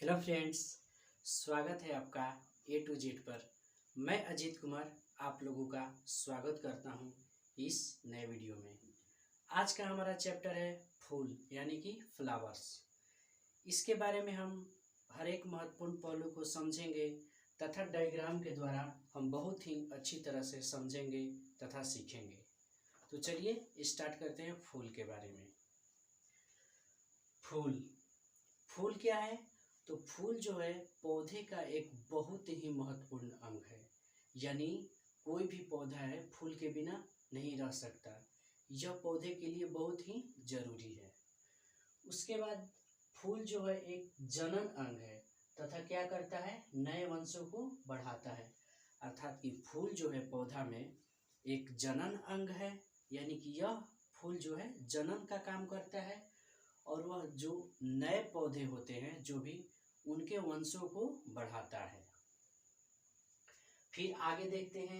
Hello friends, स्वागत है आपका ए टू जेड पर। मैं अजीत कुमार आप लोगों का स्वागत करता हूं इस नए वीडियो में। आज का हमारा चैप्टर है फूल यानी कि फ्लावर्स। इसके बारे में हम हर एक महत्वपूर्ण पहलू को समझेंगे तथा डायग्राम के द्वारा हम बहुत ही अच्छी तरह से समझेंगे तथा सीखेंगे। तो चलिए स्टार्ट करते हैं फूल के बारे में। फूल फूल क्या है? तो फूल जो है पौधे का एक बहुत ही महत्वपूर्ण अंग है। यानी कोई भी पौधा है फूल के बिना नहीं रह सकता। यह पौधे के लिए बहुत ही जरूरी है। उसके बाद फूल जो है एक जनन अंग है तथा क्या करता है, नए वंशों को बढ़ाता है। अर्थात कि फूल जो है पौधा में एक जनन अंग है, यानी कि यह फूल जो है जनन का काम करता है और वह जो नए पौधे होते हैं जो भी उनके वंशों को बढ़ाता है। फिर आगे देखते हैं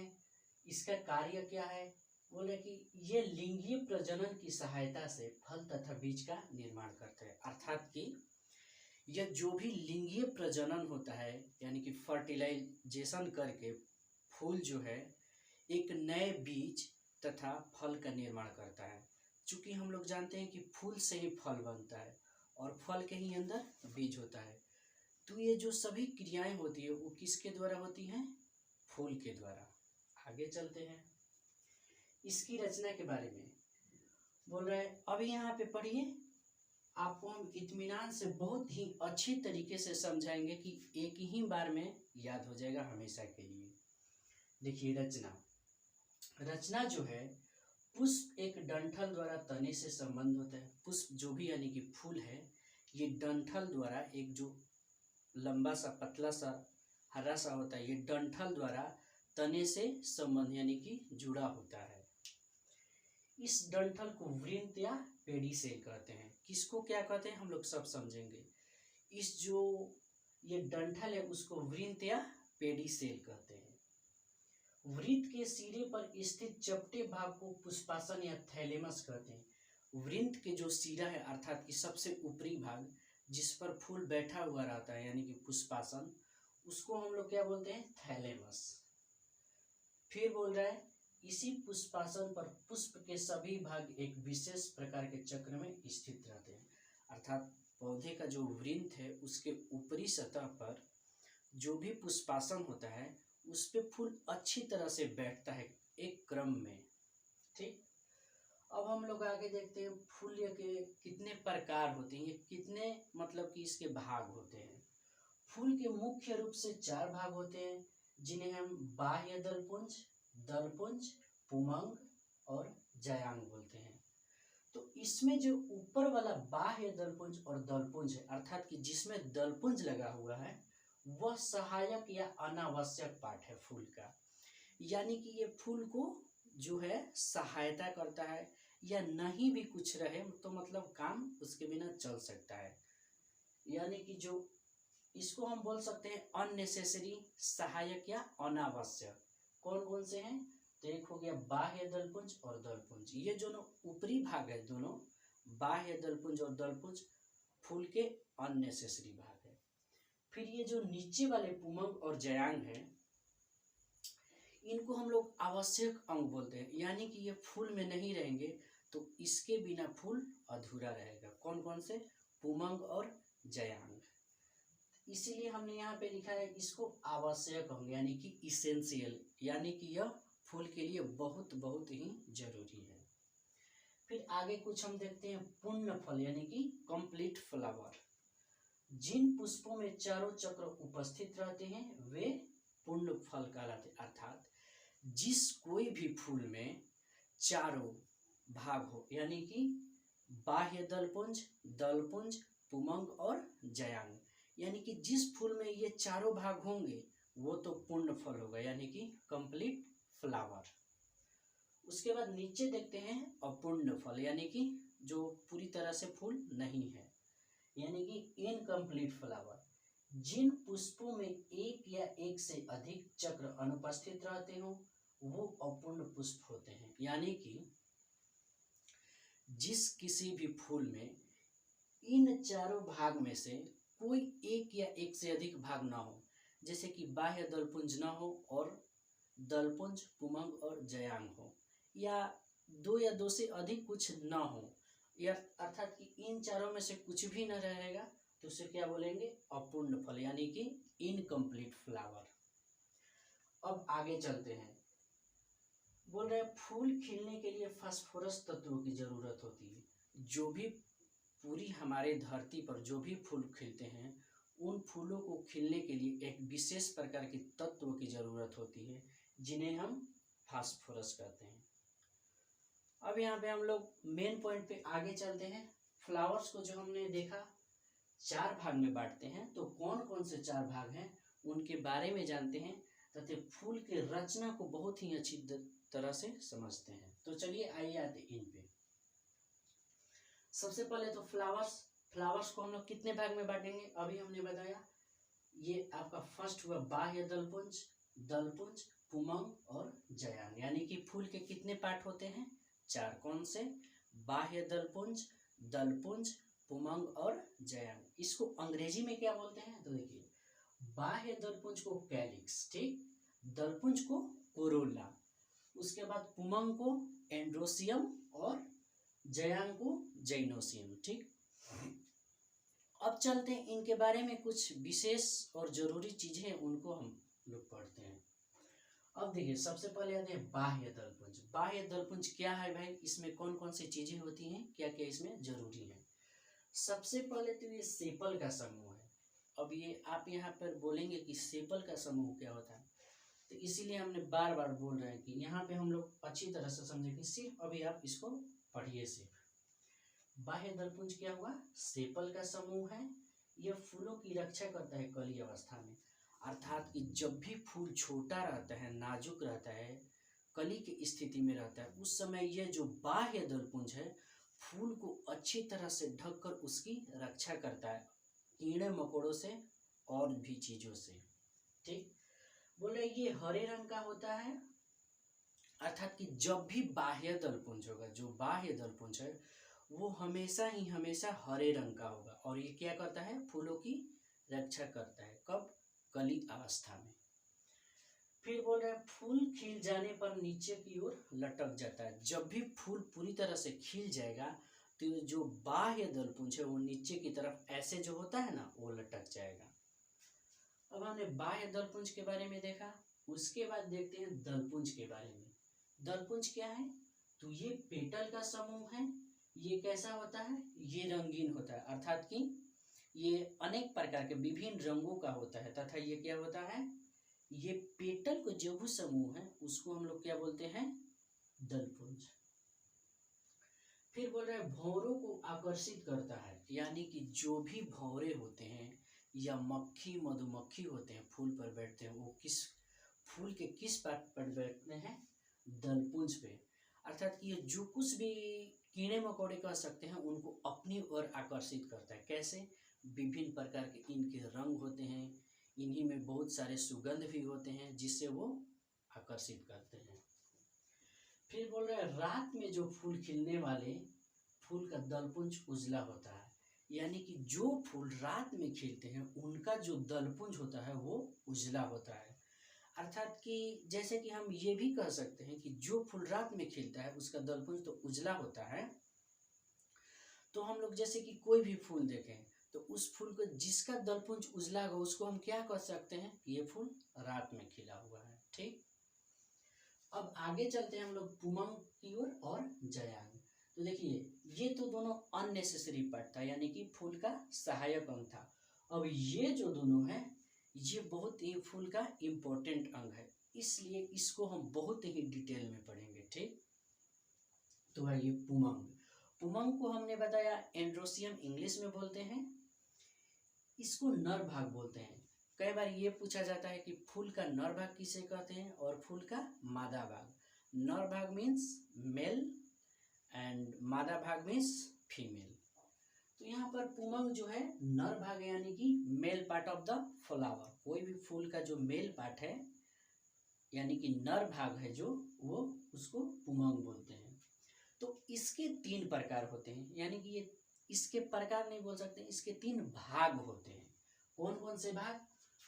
इसका कार्य क्या है। बोले कि ये लिंगीय प्रजनन की सहायता से फल तथा बीज का निर्माण करते हैं। अर्थात कि यह जो भी लिंगीय प्रजनन होता है यानी कि फर्टिलाइजेशन करके फूल जो है एक नए बीज तथा फल का निर्माण करता है। चूंकि हम लोग जानते हैं कि फूल से ही फल बनता है और फल के ही अंदर बीज होता है, तो ये जो सभी क्रियाएं होती है वो किसके द्वारा होती हैं? फूल के द्वारा। आगे चलते हैं इसकी रचना के बारे में। बोल रहे हैं अभी यहाँ पे पढ़िए, आपको हम इत्मीनान से बहुत ही अच्छी तरीके से समझाएंगे कि एक ही बार में याद हो जाएगा हमेशा के लिए। देखिए रचना जो है, पुष्प एक डंठल द्वारा तने से संबंध होता है। पुष्प जो भी यानी कि फूल है, ये डंठल द्वारा एक जो लंबा सा पतला सा हरा सा होता है, ये डंठल द्वारा तने से संबंध यानी कि जुड़ा होता है। इस डंठल को वृंत या पेडीसेल कहते हैं। किसको क्या कहते हैं हम लोग सब समझेंगे। इस जो ये डंठल है उसको वृंत या पेडीसेल कहते हैं। वृत्त के सिरे पर स्थित चपटे भाग को पुष्पासन या थैलेमस कहते हैं। वृंत के जो सिरा है अर्थात कि सबसे ऊपरी भाग जिस पर फूल बैठा हुआ रहता है यानी कि पुष्पासन, उसको हम लोग क्या बोलते हैं? थैलेमस। फिर बोल रहा है इसी पुष्पासन पर पुष्प के सभी भाग एक विशेष प्रकार के चक्र में स्थित रहते हैं। अर्थात पौधे का जो वृंत है उसके ऊपरी सतह पर जो भी पुष्पासन होता है उस पे फूल अच्छी तरह से बैठता है एक क्रम में। ठीक, अब हम लोग आगे देखते हैं फूल के कितने प्रकार होते हैं, ये कितने मतलब कि इसके भाग होते हैं। फूल के मुख्य रूप से 4 भाग होते हैं जिन्हें हम बाह्य दलपुंज, दलपुंज, पुमंग और जयांग बोलते हैं। तो इसमें जो ऊपर वाला बाह्य दलपुंज और दलपुंज है, अर्थात कि जिसमें दलपुंज लगा हुआ है, वह सहायक या अनावश्यक पार्ट है फूल का। यानी कि ये फूल को जो है सहायता करता है, या नहीं भी कुछ रहे तो मतलब काम उसके बिना चल सकता है। यानी कि जो इसको हम बोल सकते हैं अननेसेसरी, सहायक या अनावश्यक। कौन कौन से हैं? तो एक हो गया बाह्य दलपुंज और दलपुंज। ये दोनों ऊपरी भाग है, दोनों बाह्य दलपुंज और दलपुंज फूल के अननेसेसरी भाग है। फिर ये जो नीचे वाले पुमंग और जयांग है, इनको हम लोग आवश्यक अंग बोलते हैं। यानी कि ये फूल में नहीं रहेंगे तो इसके बिना फूल अधूरा रहेगा। कौन कौन से? पुमंग और जयांग। इसीलिए हमने यहाँ पे लिखा है इसको आवश्यक अंग यानी कि इसेंशियल, यानी कि यह फूल के लिए बहुत बहुत ही जरूरी है। फिर आगे कुछ हम देखते हैं पूर्ण फल यानी कि कंप्लीट फ्लावर। जिन पुष्पों में चारों चक्र उपस्थित रहते हैं वे पूर्ण फल कहलाते हैं। अर्थात जिस कोई भी फूल में चारों भाग हो, यानी कि बाह्य दलपुंज, दलपुंज, पुमंग और जयांग, यानी कि जिस फूल में ये चारों भाग होंगे वो तो पूर्ण फल होगा यानी कि कंप्लीट फ्लावर। उसके बाद नीचे देखते हैं अपूर्ण फल, यानी कि जो पूरी तरह से फूल नहीं है, यानी कि इनकम्प्लीट फ्लावर। जिन पुष्पों में एक या एक से अधिक चक्र अनुपस्थित रहते हो वो अपूर्ण पुष्प होते हैं। यानी कि जिस किसी भी फूल में इन चारों भाग में से कोई एक या एक से अधिक भाग ना हो, जैसे कि बाह्य दलपुंज ना हो और दलपुंज, पुमंग और जयांग हो, या दो या दो से अधिक कुछ ना हो, या अर्थात कि इन चारों में से कुछ भी न रहेगा तो उसे क्या बोलेंगे, अपूर्ण फल, यानी कि इनकम्प्लीट फ्लावर। अब आगे चलते हैं, बोल रहे हैं फूल खिलने के लिए फास्फोरस तत्वों की जरूरत होती है। जो भी पूरी हमारे धरती पर जो भी फूल खिलते हैं, उन फूलों को खिलने के लिए एक विशेष प्रकार के तत्वों की जरूरत होती है, जिन्हें हम फास्फोरस कहते हैं। अब यहाँ पे हम लोग मेन पॉइंट पे आगे चलते हैं। फ्लावर्स को जो हमने देखा चार भाग में बांटते हैं, तो कौन कौन से चार भाग हैं उनके बारे में जानते हैं, तथा फूल के रचना को बहुत ही अच्छी तरह से समझते हैं। तो चलिए आइए आते इन पे। सबसे पहले तो फ्लावर्स को हम लोग कितने भाग में बांटेंगे, अभी हमने बताया। ये आपका फर्स्ट हुआ बाह्य दलपुंज, दलपुंज, पुमंग और जयांग, यानी कि फूल के कितने पार्ट होते हैं, चार। कौन से, बाह्य दलपुंज, दलपुंज, पुमंग और जयांग। इसको अंग्रेजी में क्या बोलते हैं, तो देखिए बाह्य दलपुंज को कैलिक्स, ठीक, दलपुंज को कोरोला, उसके बाद पुमंग को एंड्रोसियम और जयांग को जैनोसियम, ठीक। अब चलते हैं इनके बारे में कुछ विशेष और जरूरी चीजें हैं, उनको हम लोग पढ़ते हैं। अब देखिए सबसे पहले आते हैं बाह्य दलपुंज। बाह्य दलपुंज क्या है भाई, इसमें कौन कौन सी चीजें होती हैं, क्या क्या इसमें जरूरी है। सबसे पहले तो ये सेपल का समूह है। अब ये आप यहाँ पर बोलेंगे कि सेपल का समूह क्या होता है, तो इसीलिए हमने बार बार बोल रहे हैं कि यहाँ पे हम लोग अच्छी तरह से समझेंगे। सिर्फ अभी आप इसको पढ़िए सिर्फ। बाह्य दलपुंज क्या हुआ, सेपल का समूह है। यह फूलों की रक्षा करता है कली अवस्था में, अर्थात कि जब भी फूल छोटा रहता है, नाजुक रहता है, कली की स्थिति में रहता है, उस समय यह जो बाह्य दलपुंज है फूल को अच्छी तरह से ढककर उसकी रक्षा करता है, कीड़े मकोड़ों से और भी चीजों से, ठीक। बोले ये हरे रंग का होता है, अर्थात कि जब भी बाह्य दलपुंज होगा, जो बाह्य दलपुंज है वो हमेशा ही हमेशा हरे रंग का होगा, और ये क्या करता है, फूलों की रक्षा करता है, कब, कली अवस्था में। फिर बोल रहे हैं फूल खिल जाने पर नीचे की ओर लटक जाता है। जब भी फूल पूरी तरह से खिल जाएगा तो जो बाह्य दलपुंज है वो नीचे की तरफ ऐसे जो होता है ना, वो लटक जाएगा। अब हमने बाह्य दलपुंज के बारे में देखा, उसके बाद देखते हैं दलपुंज के बारे में। दलपुंज क्या है, तो ये पेटल का समूह है। ये कैसा होता है, ये रंगीन होता है, अर्थात कि ये अनेक प्रकार के विभिन्न रंगों का होता है, तथा ये क्या होता है, ये पेटल को जो भी समूह है उसको हम लोग क्या बोलते हैं, दलपुंज। फिर बोल रहे हैं भौरों को आकर्षित करता है, यानी कि जो भी भौरे होते हैं या मक्खी मधुमक्खी होते हैं फूल पर बैठते हैं, वो किस फूल के किस पार्ट पर बैठते हैं, दलपुंज पे। अर्थात कि ये जो कुछ भी कीड़े मकोड़े कह सकते हैं उनको अपनी ओर आकर्षित करता है। कैसे, विभिन्न प्रकार के इनके रंग होते हैं, इन्हीं में बहुत सारे सुगंध भी होते हैं जिससे वो आकर्षित करते हैं। फिर बोल रहे हैं रात में जो फूल खिलने वाले फूल का दलपुंज उजला होता है, यानी कि जो फूल रात में खिलते हैं उनका जो दलपुंज होता है वो उजला होता है। अर्थात कि जैसे कि हम ये भी कह सकते हैं कि जो फूल रात में खिलता है उसका दलपुंज तो उजला होता है। तो हम लोग जैसे कि कोई भी फूल देखें तो उस फूल को जिसका दलपुंज उजला होगा उसको हम क्या कह सकते हैं, ये फूल रात में खिला हुआ है, ठीक। अब आगे चलते हैं हम लोग पुमंग की ओर और जयांग। तो देखिए ये तो दोनों अननेसेसरी पार्ट था, यानी कि फूल का सहायक अंग था। अब ये जो दोनों है ये बहुत ही फूल का इम्पोर्टेंट अंग है, इसलिए इसको हम बहुत ही डिटेल में पढ़ेंगे, ठीक। तो है ये पुमंग। पुमंग को हमने बताया एंड्रोसियम इंग्लिश में बोलते हैं, इसको नर भाग बोलते हैं। कई बार ये पूछा जाता है कि फूल का नर भाग किसे कहते हैं और फूल का मादा भाग। नर भाग मीन्स मेल एंड मादा भाग मीन्स फीमेल। तो यहाँ पर पुमंग जो है नर भाग है, यानी कि male part of the flower. कोई भी फूल का जो मेल पार्ट है यानी कि नर भाग है जो, वो उसको पुमंग बोलते हैं। तो इसके 3 प्रकार होते हैं, यानी कि ये इसके प्रकार नहीं बोल सकते, इसके 3 भाग होते हैं। कौन कौन से भाग?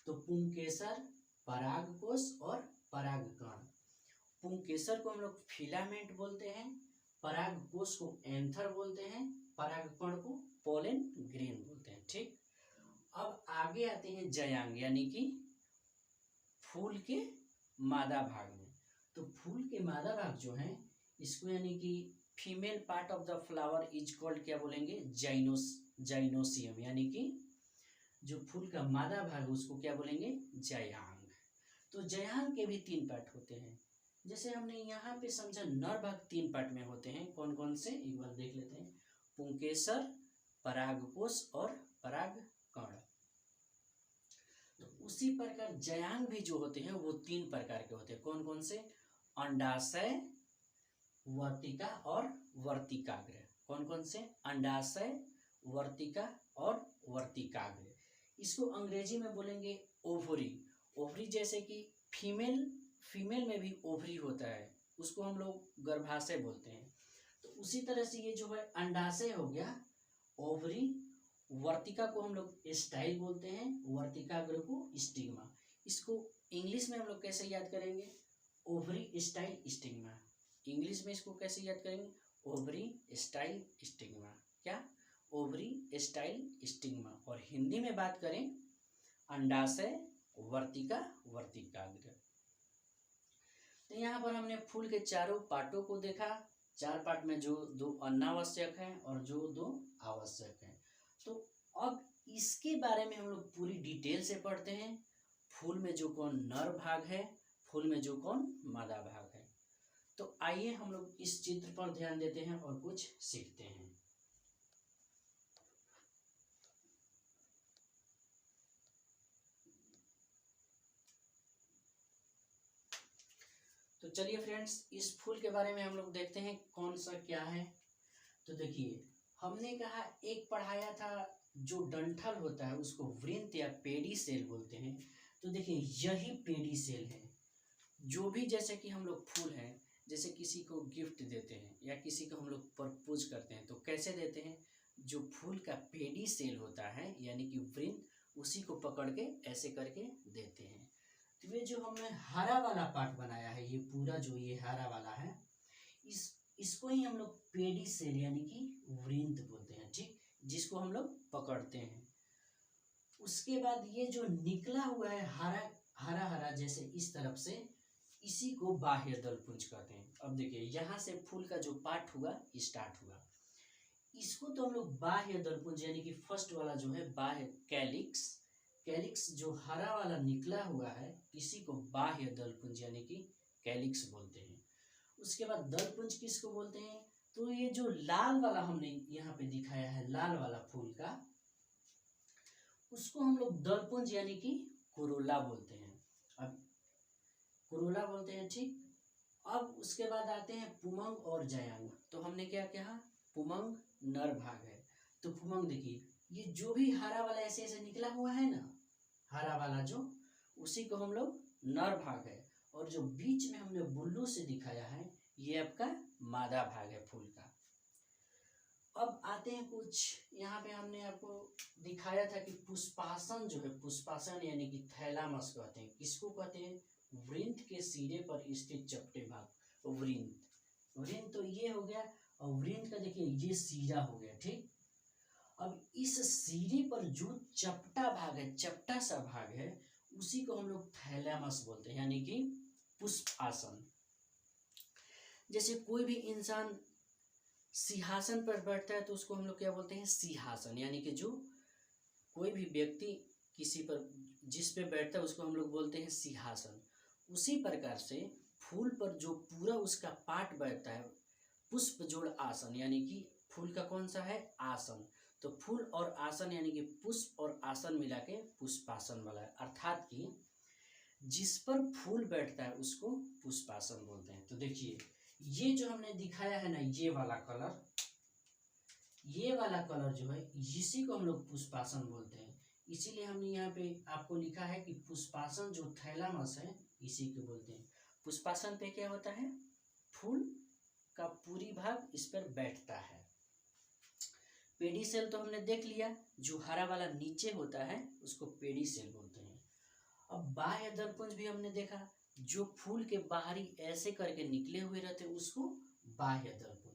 तो पुंकेसर, परागकोश और परागकण। पुंकेसर को हम लोग फिलामेंट बोलते हैं, परागकोश को एंथर बोलते हैं, परागकण को पोलन ग्रेन बोलते हैं। ठीक, अब आगे आते हैं जयांग यानी कि फूल के मादा भाग में। तो फूल के मादा भाग जो है इसको यानी कि female part of the flower is called क्या बोलेंगे? जाइनोसियम, यानी कि जो फूल का मादा भाग उसको क्या बोलेंगे? जयांग। तो जयांग के भी 3 पार्ट होते हैं। जैसे हमने यहाँ पे समझा नर भाग 3 पार्ट में होते हैं, कौन कौन से एक बार देख लेते हैं। पुंकेसर, परागकोश और परागकण। तो उसी प्रकार जयांग भी जो होते हैं वो 3 प्रकार के होते हैं, कौन कौन से? अंडाशय, वर्तिका और वर्तिकाग्र। कौन कौन से? अंडाशय, वर्तिका और वर्तिकाग्र। इसको अंग्रेजी में बोलेंगे ओवरी। ओवरी जैसे कि फीमेल में भी ओवरी होता है, उसको हम लोग गर्भाशय बोलते हैं। तो उसी तरह से ये जो है अंडाशय हो गया ओवरी, वर्तिका को हम लोग स्टाइल बोलते हैं, वर्तिकाग्र को स्टिग्मा। इसको इंग्लिश में हम लोग कैसे याद करेंगे? Ovary style stigma. इंग्लिश में इसको कैसे याद करेंगे? Ovary style stigma. क्या? Ovary style stigma. और हिंदी में बात करें अंडाशय, वर्तिका, वर्तिकाग्र। तो यहाँ पर हमने फूल के चारों पार्टों को देखा। 4 पार्ट में जो 2 अनावश्यक हैं और जो 2 आवश्यक हैं। तो अब इसके बारे में हम लोग पूरी डिटेल से पढ़ते हैं। फूल में जो कौन नर भाग है, फूल में जो कौन मादा भाग है। तो आइए हम लोग इस चित्र पर ध्यान देते हैं और कुछ सीखते हैं। तो चलिए फ्रेंड्स, इस फूल के बारे में हम लोग देखते हैं कौन सा क्या है। तो देखिए, हमने कहा एक पढ़ाया था जो डंठल होता है उसको वृंत या पेडी सेल बोलते हैं। तो देखिए यही पेडी सेल है। जो भी जैसे कि हम लोग फूल हैं, जैसे किसी को गिफ्ट देते हैं या किसी को हम लोग प्रपोज करते हैं तो कैसे देते हैं? जो फूल का पेडी सेल होता है यानी कि वृंत, उसी को पकड़ के ऐसे करके देते हैं। तो ये जो हमने हरा वाला पार्ट बनाया है, ये पूरा जो ये हरा वाला है, इसको ही हम लोग पेडी सेल यानी कि वृंत बोलते हैं। ठीक, जिसको हम लोग पकड़ते हैं। उसके बाद ये जो निकला हुआ है हरा हरा हरा जैसे इस तरफ से, इसी को बाह्य दलपुंज कहते हैं। अब देखिए यहाँ से फूल का जो पार्ट हुआ स्टार्ट हुआ, इसको तो हम लोग बाह्य दलपुंज यानी कि फर्स्ट वाला जो है बाह्य कैलिक्स जो हरा वाला निकला हुआ है, इसी को बाह्य दलपुंज यानी कि कैलिक्स बोलते हैं। उसके बाद दलपुंज किसको बोलते हैं? तो ये जो लाल वाला हमने यहाँ पे दिखाया है, लाल वाला फूल का, उसको हम लोग दलपुंज यानी कि कोरोला बोलते हैं। अब कोरोला बोलते हैं। ठीक, अब उसके बाद आते हैं पुमंग और जयांग। तो हमने क्या कहा? पुमंग नर भाग है। तो पुमंग देखिए, ये जो भी हरा वाला ऐसे ऐसे निकला हुआ है ना, हरा वाला जो, उसी को हम लोग नर भाग है। और जो बीच में हमने बुल्लू से दिखाया है, ये आपका मादा भाग है फूल का। अब आते हैं कुछ, यहाँ पे हमने आपको दिखाया था कि पुष्पासन जो है, पुष्पासन यानी कि थैलामस कहते हैं। किसको कहते हैं? वृंत के सिरे पर स्थित चपटे भाग वृंत तो ये हो गया। और वृंत का देखिए ये सीरा हो गया। ठीक, अब इस सिरे पर जो चपटा भाग है, चपटा सा भाग है, उसी को हम लोग थैलामस बोलते हैं यानी कि पुष्पासन। जैसे कोई भी इंसान सिंहासन पर बैठता है तो उसको हम लोग क्या बोलते हैं? सिंहासन। यानी कि जो कोई भी व्यक्ति किसी पर जिस पे बैठता है उसको हम लोग बोलते हैं सिंहासन। उसी प्रकार से फूल पर जो पूरा उसका पार्ट बैठता है, पुष्प जोड़ आसन, यानी कि फूल का कौन सा है? आसन। तो फूल और आसन यानी कि पुष्प और आसन मिला के पुष्पासन वाला है। अर्थात कि जिस पर फूल बैठता है उसको पुष्पासन बोलते हैं। तो देखिए ये जो हमने दिखाया है ना, ये वाला कलर जो है, इसी को हम लोग पुष्पासन बोलते हैं। इसीलिए हमने यहाँ पे आपको लिखा है कि पुष्पासन जो थैलामस है, इसी को बोलते हैं। पुष्पासन पे क्या होता है? फूल का पूरी भाग इस पर बैठता है। पेडिसेल तो हमने देख लिया, जो हरा वाला नीचे होता है उसको पेडिसेल बोलते हैं। अब बाह्य दलपुंज भी हमने देखा, जो फूल के बाहरी ऐसे करके निकले हुए रहते उसको बाह्य दलपुंज।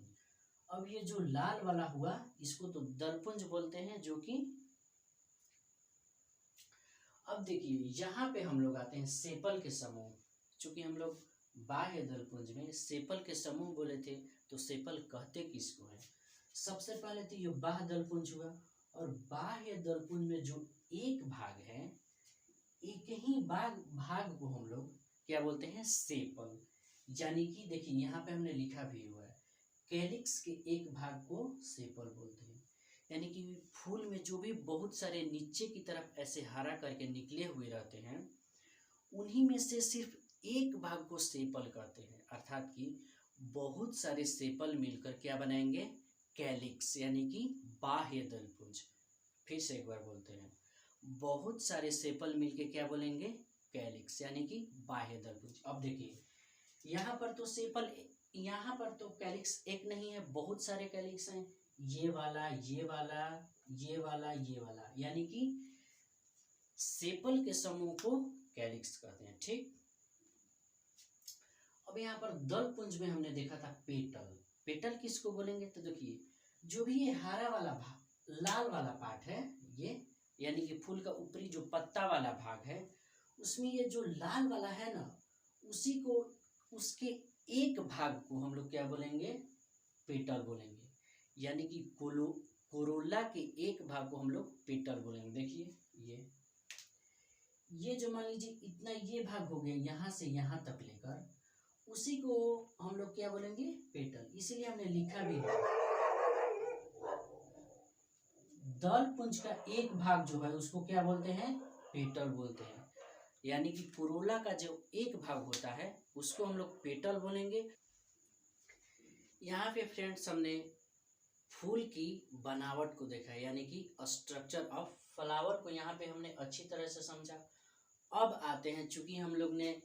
अब ये जो लाल वाला हुआ इसको तो दलपुंज बोलते हैं, जो कि अब देखिए यहाँ पे हम लोग आते हैं सेपल के समूह। चूंकि हम लोग बाह्य दलपुंज में सेपल के समूह बोले थे, तो सेपल कहते किसको है? सबसे पहले तो ये बाह्य दलपुंज हुआ, और बाह्य दलपुंज में जो एक भाग है, एक ही भाग को हम लोग क्या बोलते हैं? सेपल। यानी कि देखिए यहाँ पे हमने लिखा भी हुआ है, कैलिक्स के एक भाग को सेपल बोलते हैं। यानी कि फूल में जो भी बहुत सारे नीचे की तरफ ऐसे हरा करके निकले हुए रहते हैं, उन्हीं में से सिर्फ एक भाग को सेपल कहते हैं। अर्थात कि बहुत सारे सेपल मिलकर क्या बनाएंगे? कैलिक्स, यानी कि बाह्य दलपुंज। फिर से एक बार बोलते हैं, बहुत सारे सेपल मिलके क्या बोलेंगे? कैलिक्स, यानी कि बाह्य दलपुंज। अब देखिए यहाँ पर तो सेपल, यहाँ पर तो कैलिक्स एक नहीं है, बहुत सारे कैलिक्स हैं। ये वाला, ये वाला, ये वाला, ये वाला, यानी कि सेपल के समूह को कैलिक्स कहते हैं। ठीक। अब यहाँ पर दलपुंज में हमने देखा था पेटल। पेटल किसको बोलेंगे? तो देखिए जो भी ये हरा वाला भाग, लाल वाला पार्ट है ये, यानी कि फूल का ऊपरी जो पत्ता वाला भाग है, उसमें ये जो लाल वाला है ना, उसी को, उसके एक भाग को हम लोग क्या बोलेंगे? पेटल बोलेंगे। यानी कि कोरोला के एक भाग को हम लोग पेटल बोलेंगे। देखिए ये जो मान लीजिए इतना ये भाग हो गया, यहाँ से यहाँ तक लेकर, उसी को हम लोग क्या बोलेंगे? पेटल। इसीलिए हमने लिखा भी है, दलपुंज का एक भाग जो है उसको क्या बोलते हैं? पेटल बोलते हैं। यानी कि कोरोला का जो एक भाग होता है उसको हम लोग पेटल बोलेंगे। यहाँ पे फ्रेंड्स हमने फूल की बनावट को देखा है, यानी कि स्ट्रक्चर ऑफ फ्लावर को यहाँ पे हमने अच्छी तरह से समझा। अब आते हैं, चूंकि हम लोग ने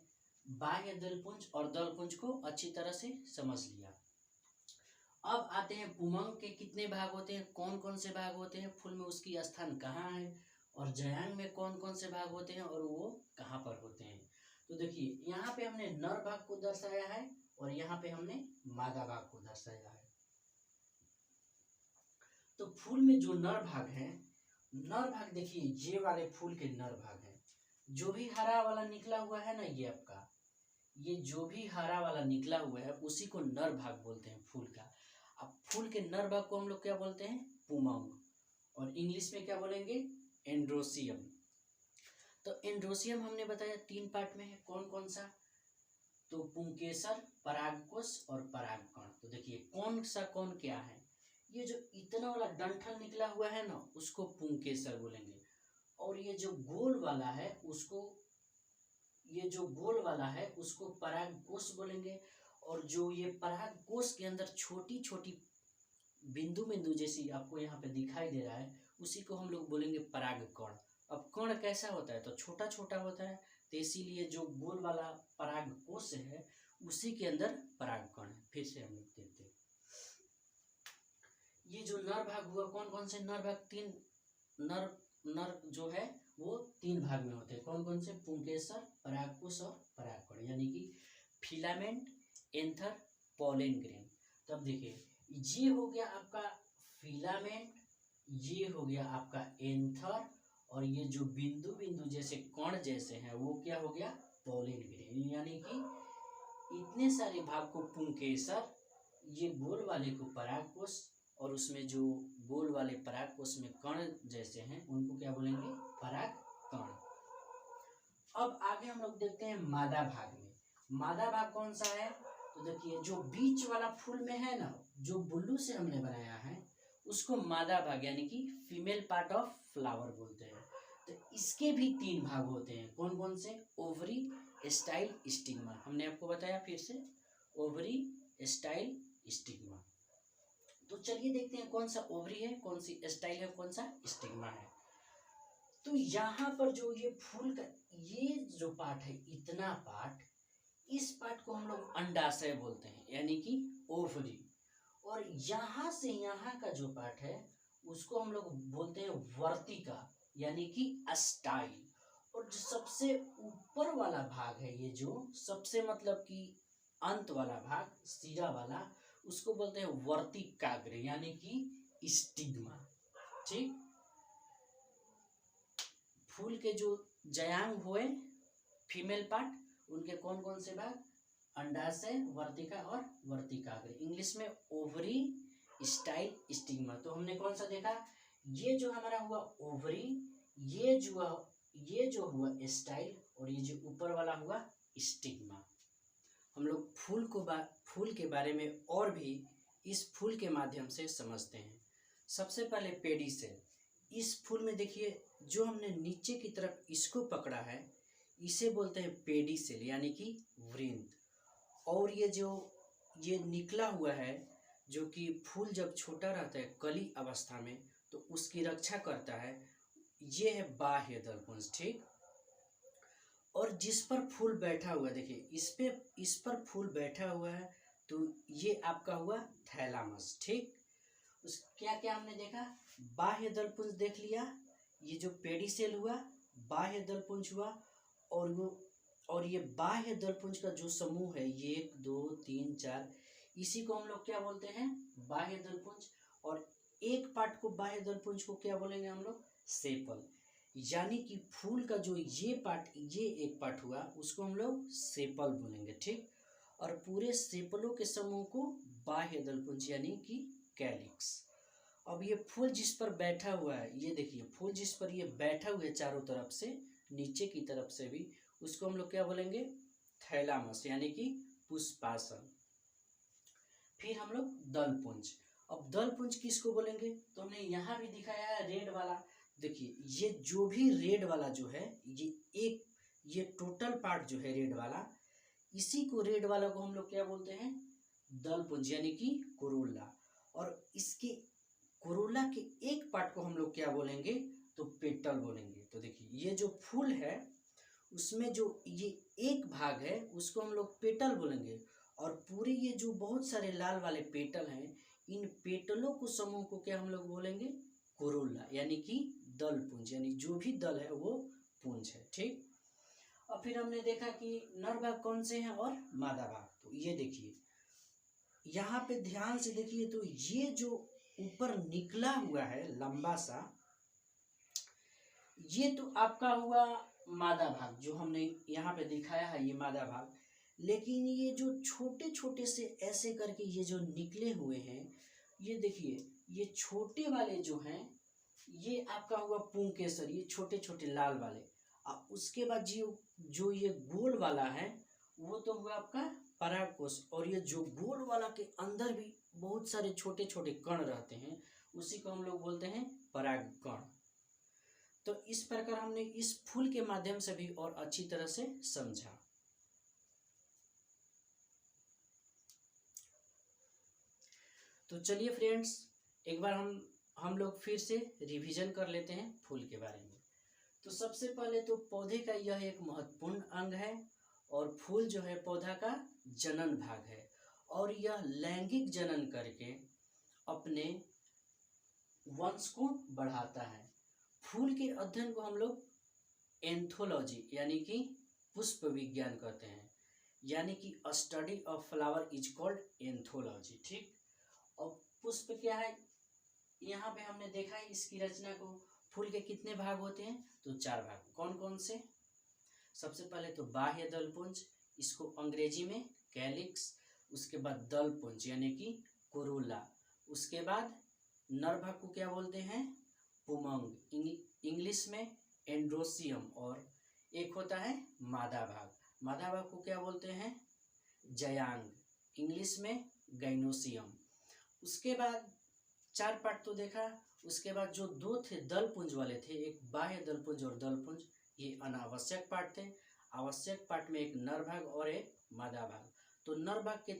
बाह्य दलपुंज और दलपुंज को अच्छी तरह से समझ लिया, अब आते हैं पुमंग के कितने भाग होते हैं, कौन कौन से भाग होते हैं, फूल में उसकी स्थान कहाँ है, और जयांग में कौन कौन से भाग होते हैं और वो कहाँ पर होते हैं। तो देखिए यहाँ पे हमने नर भाग को दर्शाया है, और यहाँ पे हमने मादा भाग को दर्शाया है। तो फूल में जो नर भाग है, नर भाग देखिए ये वाले फूल के नर भाग है, जो भी हरा वाला निकला हुआ है ना, ये आपका, ये जो भी हरा वाला निकला हुआ है उसी को नर भाग बोलते हैं फूल का। अब फूल के नर भाग को हम लोग क्या बोलते हैं? पुमंग, और इंग्लिश में क्या बोलेंगे? एंड्रोसियम। तो एंड्रोसियम हमने बताया 3 पार्ट में है, कौन कौन सा? तो पुंकेसर, परागकोश और परागकण। तो देखिए कौन सा कौन क्या है? ये जो इतना वाला डंठल निकला हुआ है ना, उसको पुंकेसर बोलेंगे, और ये जो गोल वाला है उसको, ये जो गोल वाला है उसको परागकोश बोलेंगे, और जो ये परागकोश के अंदर छोटी छोटी बिंदु बिंदु जैसी आपको यहाँ पे दिखाई दे रहा है, उसी को हम लोग बोलेंगे परागकण। अब कण कैसा होता है? तो छोटा छोटा होता है, तो इसीलिए जो गोल वाला परागकोश है उसी के अंदर परागकण है। फिर से हम लोग देखते हैं, ये जो नर भाग हुआ, कौन कौन से नर भाग? 3 नर जो है वो 3 भाग में होते हैं, कौन कौन से? पुंकेसर, परागकोश और परागकण, यानी कि फिलामेंट, एंथर, पॉलन ग्रेन। तब देखिए ये हो गया आपका फिलामेंट, ये हो गया आपका एंथर, और ये जो बिंदु बिंदु जैसे कण जैसे हैं वो क्या हो गया? Pollen grain. यानी कि इतने सारे भाग को पुंकेसर, ये गोल वाले को परागकोश, और उसमें जो गोल वाले परागकोश में कण जैसे हैं उनको क्या बोलेंगे? परागकण। अब आगे हम लोग देखते हैं मादा भाग में। मादा भाग कौन सा है? तो देखिए जो बीच वाला फूल में है ना, जो बुल्लू से हमने बनाया है उसको मादा भाग यानी कि फीमेल पार्ट ऑफ फ्लावर बोलते हैं। तो इसके भी 3 भाग होते हैं, कौन कौन से? Ovary, style, stigma. हमने आपको बताया फिर से, ओवरी, स्टाइल, स्टिग्मा। तो चलिए देखते हैं कौन सा ओवरी है, कौन सी स्टाइल है, कौन सा स्टिग्मा है। तो यहाँ पर जो ये फूल का ये जो पार्ट है, इतना पार्ट, इस पार्ट को हम लोग अंडाशय बोलते हैं, यानी कि ओवरी। और यहाँ से यहाँ का जो पार्ट है उसको हम लोग बोलते हैं वर्तिका यानी कि स्टाइल। और जो सबसे ऊपर वाला भाग है, ये जो सबसे मतलब कि अंत वाला भाग, सिरा वाला, उसको बोलते हैं वर्तिकाग्र यानी कि स्टिग्मा। ठीक, फूल के जो जयांग हुए फीमेल पार्ट, उनके कौन कौन से भाग, अंडाशय, वर्तिका और वर्तिकाग्र, इंग्लिश में ओवरी, स्टाइल, स्टिग्मा। तो हमने कौन सा देखा, ये जो हमारा हुआ ओवरी, ये जो हुआ स्टाइल, और ये जो ऊपर वाला हुआ स्टिग्मा। हम लोग फूल के बारे में और भी इस फूल के माध्यम से समझते हैं। सबसे पहले पेडिसेल। इस फूल में देखिए, जो हमने नीचे की तरफ इसको पकड़ा है, इसे बोलते हैं पेडिसेल यानी कि वृंत। और ये जो ये निकला हुआ है, जो कि फूल जब छोटा रहता है कली अवस्था में, तो उसकी रक्षा करता है, ये है बाह्य दलपुंज। ठीक, और जिस पर फूल बैठा हुआ है, देखिए इस पर फूल बैठा हुआ है, तो ये आपका हुआ थैलामस। ठीक, उस क्या क्या हमने देखा, बाह्य दलपुंज देख लिया, ये जो पेडिसेल हुआ, बाह्य दलपुंज हुआ, और ये बाह्य दलपुंज का जो समूह है, ये 1 2 3 4, इसी को हम लोग क्या बोलते हैं, बाह्य दलपुंज। और एक पार्ट को, बाह्य दलपुंज को क्या बोलेंगे हम लोग, सेपल। यानी कि फूल का जो ये पार्ट, ये एक पार्ट हुआ, उसको हम लोग सेपल बोलेंगे। ठीक, और पूरे सेपलों के समूह को बाह्य दलपुंज यानी कि कैलिक्स। अब ये फूल जिस पर बैठा हुआ है, ये देखिए फूल जिस पर ये बैठा हुआ है चारों तरफ से, नीचे की तरफ से भी, उसको हम लोग क्या बोलेंगे, थैलामस यानी कि पुष्पासन। फिर हम लोग दलपुंज। अब दलपुंज किसको बोलेंगे, तो हमने यहाँ भी दिखाया है रेड वाला। देखिए ये जो भी रेड वाला जो है, ये टोटल पार्ट जो है रेड वाला, इसी को रेड वाला को हम लोग क्या बोलते हैं, दलपुंज यानी कि कोरोला। और इसके कोरोला के एक पार्ट को हम लोग क्या बोलेंगे, तो पेटल बोलेंगे। तो देखिए ये जो फूल है, उसमें जो ये एक भाग है, उसको हम लोग पेटल बोलेंगे। और पूरे ये जो बहुत सारे लाल वाले पेटल हैं, इन पेटलों को समूह को क्या हम लोग बोलेंगे, कोरोला यानी कि दल पुंज, यानी जो भी दल है वो पुंज है। ठीक, और फिर हमने देखा कि नर भाग कौन से हैं और मादा भाग। तो ये देखिए, यहाँ पे ध्यान से देखिए, तो ये जो ऊपर निकला हुआ है लंबा सा, ये तो आपका हुआ मादा भाग, जो हमने यहाँ पे दिखाया है, ये मादा भाग। लेकिन ये जो छोटे छोटे से ऐसे करके ये जो निकले हुए हैं, ये देखिए, ये छोटे वाले जो हैं, ये आपका हुआ पुंकेसर, ये छोटे छोटे लाल वाले। और उसके बाद जो ये गोल वाला है, वो तो हुआ आपका परागकोश। और ये जो गोल वाला के अंदर भी बहुत सारे छोटे छोटे कण रहते हैं, उसी को हम लोग बोलते हैं परागकण। तो इस प्रकार हमने इस फूल के माध्यम से भी और अच्छी तरह से समझा। तो चलिए फ्रेंड्स, एक बार हम लोग फिर से रिवीजन कर लेते हैं फूल के बारे में। तो सबसे पहले तो पौधे का यह एक महत्वपूर्ण अंग है, और फूल जो है पौधा का जनन भाग है, और यह लैंगिक जनन करके अपने वंश को बढ़ाता है। फूल के अध्ययन को हम लोग एंथोलॉजी यानी कि पुष्प विज्ञान कहते हैं, यानी कि study of flower is called anthology. ठीक, और पुष्प क्या है, यहाँ पे हमने देखा है इसकी रचना को। फूल के कितने भाग होते हैं, तो 4 भाग। कौन कौन से, सबसे पहले तो बाह्य दलपुंज, इसको अंग्रेजी में कैलिक्स, उसके बाद दलपुंज यानी कि कोरोला, उसके बाद नर भाग को क्या बोलते हैं, पुमंग, इंग्लिश में एंड्रोसियम, और एक होता है मादा भाग। मादा भाग को क्या बोलते हैं, जयांग, इंग्लिश में गाइनोसियम। उसके बाद 4 पार्ट तो देखा। उसके बाद जो 2 थे दलपुंज वाले थे, एक बाह्य दलपुंज और दलपुंज, ये अनावश्यक पार्ट थे। आवश्यक पार्ट में एक नर भाग और एक मादा भाग। तो नर भाग के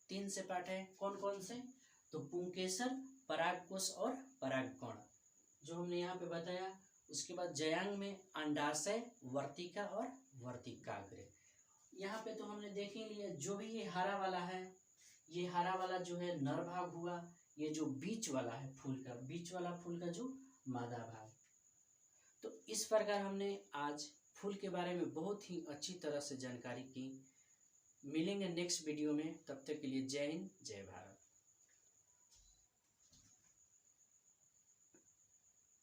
तीन से पार्ट है, कौन कौन से, तो पुंकेसर, परागकोश और परागकण, जो हमने यहाँ पे बताया। उसके बाद जयांग में अंडाशय, वर्तिका और वर्तिकाग्र। यहाँ पे तो हमने देख ही लिया। जो भी ये हरा वाला है, ये हरा वाला जो है नर भाग हुआ, ये जो बीच वाला है फूल का, बीच वाला फूल का जो मादा भाग। तो इस प्रकार हमने आज फूल के बारे में बहुत ही अच्छी तरह से जानकारी की। मिलेंगे नेक्स्ट वीडियो में, तब तक के लिए जय हिंद जय भारत।